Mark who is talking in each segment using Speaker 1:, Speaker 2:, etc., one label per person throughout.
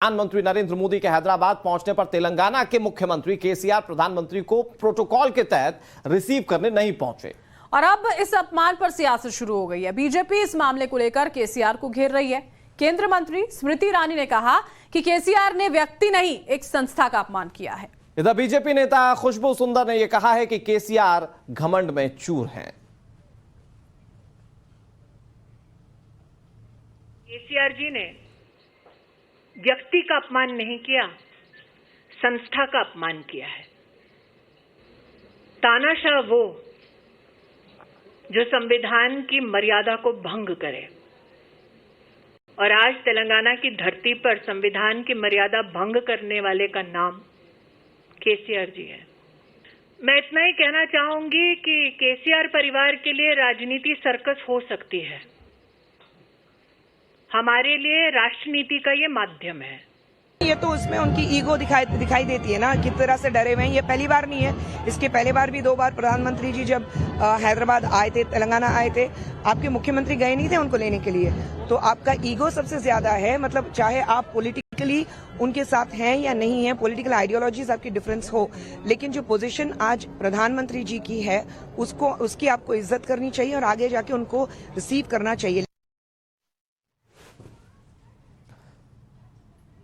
Speaker 1: प्रधानमंत्री नरेंद्र मोदी के हैदराबाद पहुंचने पर तेलंगाना के मुख्यमंत्री केसीआर प्रधानमंत्री को प्रोटोकॉल के तहत रिसीव करने नहीं पहुंचे।
Speaker 2: और अब इस अपमान पर सियासत शुरू हो गई है। बीजेपी इस मामले को लेकर केसीआर को घेर रही है। केंद्रीय मंत्री स्मृति ईरानी ने कहा कि केसीआर ने व्यक्ति नहीं एक संस्था का अपमान किया है।
Speaker 1: इधर बीजेपी नेता खुशबू सुंदर ने यह कहा है कि केसीआर घमंड में चूर हैं।
Speaker 3: केसीआर जी ने व्यक्ति का अपमान नहीं किया, संस्था का अपमान किया है। तानाशाह वो जो संविधान की मर्यादा को भंग करे, और आज तेलंगाना की धरती पर संविधान की मर्यादा भंग करने वाले का नाम केसीआर जी है। मैं इतना ही कहना चाहूंगी कि केसीआर परिवार के लिए राजनीति सर्कस हो सकती है, हमारे लिए राष्ट्रनीति का ये माध्यम है।
Speaker 4: ये तो उसमें उनकी ईगो दिखाई देती है ना, किस तरह से डरे हुए हैं। ये पहली बार नहीं है, इसके पहले बार भी 2 बार प्रधानमंत्री जी जब हैदराबाद आए थे, तेलंगाना आए थे, आपके मुख्यमंत्री गए नहीं थे उनको लेने के लिए। तो आपका ईगो सबसे ज्यादा है, मतलब चाहे आप पॉलिटिकली उनके साथ हैं या नहीं है, पॉलिटिकल आइडियोलॉजीज आपकी डिफरेंस हो, लेकिन जो पोजीशन आज प्रधानमंत्री जी की है उसकी आपको इज्जत करनी चाहिए और आगे जाके उनको रिसीव करना चाहिए।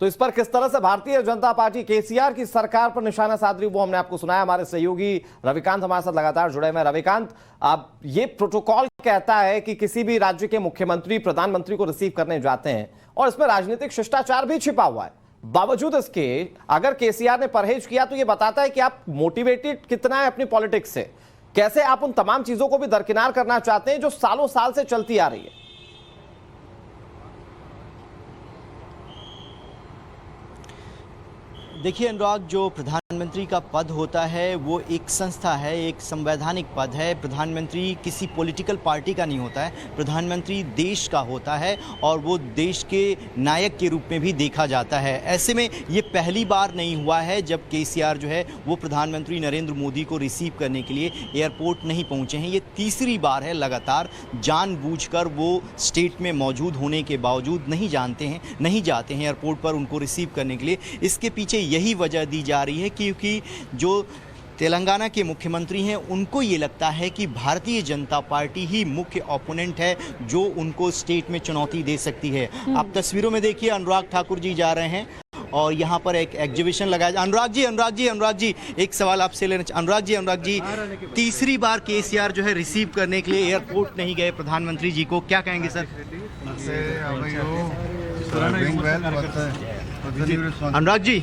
Speaker 1: तो इस पर किस तरह से भारतीय जनता पार्टी केसीआर की सरकार पर निशाना साध रही वो हमने आपको सुनाया। हमारे सहयोगी रविकांत हमारे साथ लगातार जुड़े हुए हैं। रविकांत, अब ये प्रोटोकॉल कहता है कि किसी भी राज्य के मुख्यमंत्री प्रधानमंत्री को रिसीव करने जाते हैं और इसमें राजनीतिक शिष्टाचार भी छिपा हुआ है। बावजूद इसके अगर केसीआर ने परहेज किया तो ये बताता है कि आप मोटिवेटेड कितना है अपनी पॉलिटिक्स से, कैसे आप उन तमाम चीजों को भी दरकिनार करना चाहते हैं जो सालों साल से चलती आ रही है।
Speaker 5: देखिए अनुराग, जो प्रधानमंत्री का पद होता है वो एक संस्था है, एक संवैधानिक पद है। प्रधानमंत्री किसी पॉलिटिकल पार्टी का नहीं होता है, प्रधानमंत्री देश का होता है और वो देश के नायक के रूप में भी देखा जाता है। ऐसे में ये पहली बार नहीं हुआ है जब केसीआर जो है वो प्रधानमंत्री नरेंद्र मोदी को रिसीव करने के लिए एयरपोर्ट नहीं पहुंचे हैं। ये तीसरी बार है लगातार। जानबूझकर वो स्टेट में मौजूद होने के बावजूद नहीं जाते हैं एयरपोर्ट पर उनको रिसीव करने के लिए। इसके पीछे यही वजह दी जा रही है क्योंकि जो तेलंगाना के मुख्यमंत्री हैं उनको ये लगता है कि भारतीय जनता पार्टी ही मुख्य ओपोनेंट है जो उनको स्टेट में चुनौती दे सकती है। आप तस्वीरों में देखिए, अनुराग ठाकुर जी जा रहे हैं और यहाँ पर एक एग्जीबिशन लगाया। अनुराग जी एक सवाल आपसे लेना। अनुराग जी तीसरी बार केसीआर जो है रिसीव करने के लिए एयरपोर्ट नहीं गए प्रधानमंत्री जी को, क्या कहेंगे सर? अनुराग जी,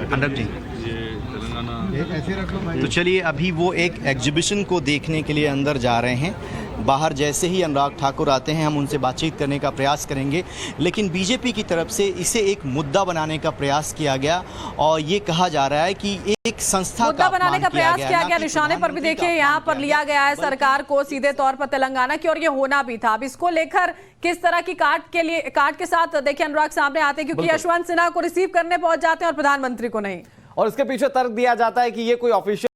Speaker 5: अनुराग जी, तो चलिए अभी वो एक एग्जीबिशन को देखने के लिए अंदर जा रहे हैं। बाहर जैसे ही अनुराग ठाकुर आते हैं हम उनसे बातचीत करने का प्रयास करेंगे। लेकिन बीजेपी की तरफ से इसे एक मुद्दा बनाने का प्रयास किया गया और ये कहा जा रहा है कि एक संस्था
Speaker 2: मुद्दा बनाने का प्रयास किया गया। निशाने पर भी देखिए यहाँ पर लिया गया है सरकार को सीधे तौर पर तेलंगाना की, और ये होना भी था। अब इसको लेकर किस तरह की काट के साथ देखिए अनुराग सामने आते हैं, क्योंकि यशवंत सिन्हा को रिसीव करने पहुंच जाते हैं और प्रधानमंत्री को नहीं।
Speaker 1: और इसके पीछे तर्क दिया जाता है कि ये कोई ऑफिशियल